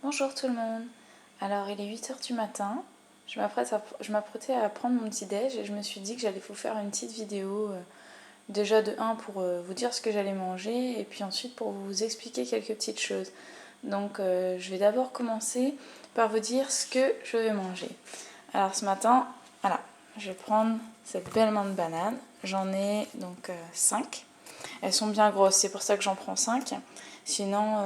Bonjour tout le monde. Alors il est 8h du matin, je m'apprêtais à prendre mon petit déj et je me suis dit que j'allais vous faire une petite vidéo déjà de 1 pour vous dire ce que j'allais manger et puis ensuite pour vous expliquer quelques petites choses. Donc je vais d'abord commencer par vous dire ce que je vais manger. Alors ce matin, voilà, je vais prendre cette belle main de banane, j'en ai donc 5. Elles sont bien grosses, c'est pour ça que j'en prends 5. Sinon,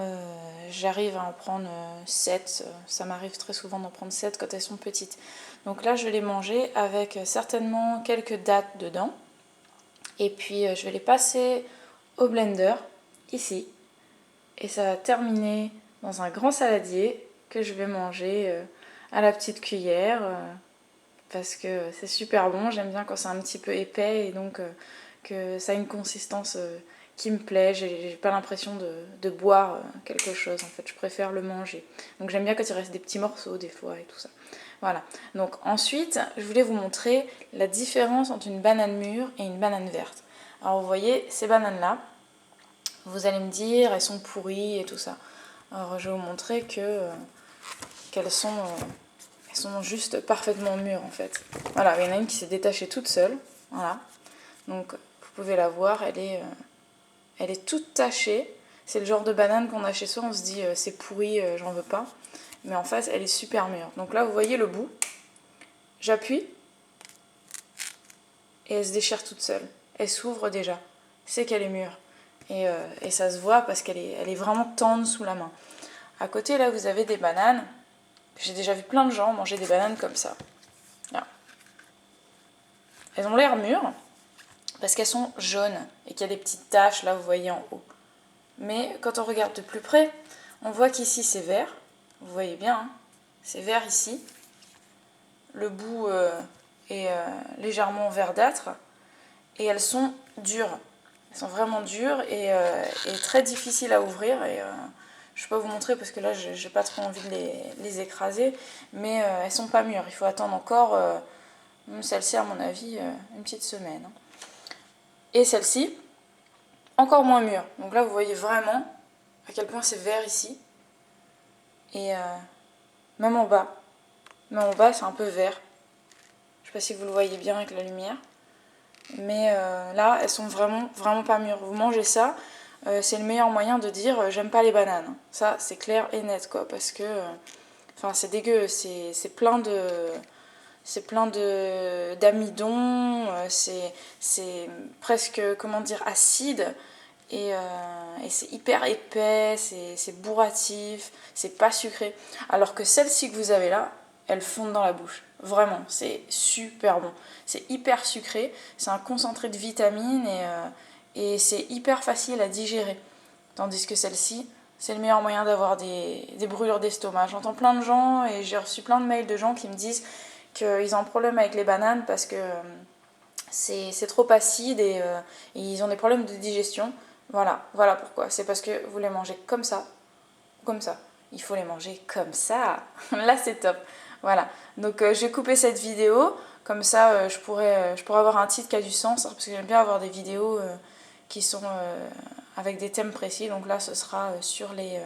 j'arrive à en prendre 7. Ça m'arrive très souvent d'en prendre 7 quand elles sont petites. Donc là, je vais les manger avec certainement quelques dattes dedans. Et puis, je vais les passer au blender, ici. Et ça va terminer dans un grand saladier que je vais manger à la petite cuillère. Parce que c'est super bon, j'aime bien quand c'est un petit peu épais et donc que ça a une consistance qui me plaît, j'ai pas l'impression de boire quelque chose en fait, je préfère le manger. Donc j'aime bien quand il reste des petits morceaux des fois et tout ça. Voilà, donc ensuite je voulais vous montrer la différence entre une banane mûre et une banane verte. Alors vous voyez ces bananes là, vous allez me dire elles sont pourries et tout ça. Alors je vais vous montrer qu'elles sont juste parfaitement mûres en fait. Voilà, il y en a une qui s'est détachée toute seule, voilà. Donc vous pouvez la voir, elle est toute tachée. C'est le genre de banane qu'on a chez soi, on se dit c'est pourri, j'en veux pas. Mais en fait, elle est super mûre. Donc là, vous voyez le bout. J'appuie et elle se déchire toute seule. Elle s'ouvre déjà. C'est qu'elle est mûre. Et ça se voit parce qu'elle est vraiment tendre sous la main. À côté, là, vous avez des bananes. J'ai déjà vu plein de gens manger des bananes comme ça. Là. Elles ont l'air mûres parce qu'elles sont jaunes et qu'il y a des petites taches, là, vous voyez en haut. Mais quand on regarde de plus près, on voit qu'ici c'est vert. Vous voyez bien, hein, c'est vert ici. Le bout est légèrement verdâtre. Et elles sont dures. Elles sont vraiment dures et très difficiles à ouvrir. Et je ne vais pas vous montrer parce que là, je n'ai pas trop envie de les écraser. Mais elles ne sont pas mûres. Il faut attendre encore, celle-ci à mon avis, une petite semaine. Et celle-ci, encore moins mûre. Donc là, vous voyez vraiment à quel point c'est vert ici. Et même en bas. C'est un peu vert. Je ne sais pas si vous le voyez bien avec la lumière. Mais là, elles sont vraiment, vraiment pas mûres. Vous mangez ça, c'est le meilleur moyen de dire j'aime pas les bananes. Ça, c'est clair et net, quoi. Parce que, c'est dégueu. C'est plein d'amidon. C'est presque, comment dire, acide. Et c'est hyper épais, c'est bourratif, c'est pas sucré. Alors que celle-ci que vous avez là, elle fonde dans la bouche. Vraiment, c'est super bon. C'est hyper sucré, c'est un concentré de vitamines et c'est hyper facile à digérer. Tandis que celle-ci, c'est le meilleur moyen d'avoir des brûlures d'estomac. J'entends plein de gens et j'ai reçu plein de mails de gens qui me disent qu'ils ont un problème avec les bananes parce que c'est trop acide et ils ont des problèmes de digestion. Voilà pourquoi. C'est parce que vous les mangez comme ça. Il faut les manger comme ça. Là, c'est top. Voilà. Donc, j'ai coupé cette vidéo. Comme ça, je pourrais avoir un titre qui a du sens. Parce que j'aime bien avoir des vidéos qui sont avec des thèmes précis. Donc là, ce sera sur les...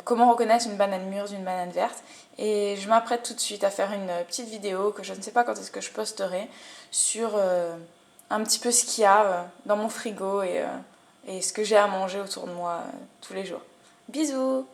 comment reconnaître une banane mûre d'une banane verte. Et je m'apprête tout de suite à faire une petite vidéo que je ne sais pas quand est-ce que je posterai sur un petit peu ce qu'il y a dans mon frigo et ce que j'ai à manger autour de moi tous les jours. Bisous!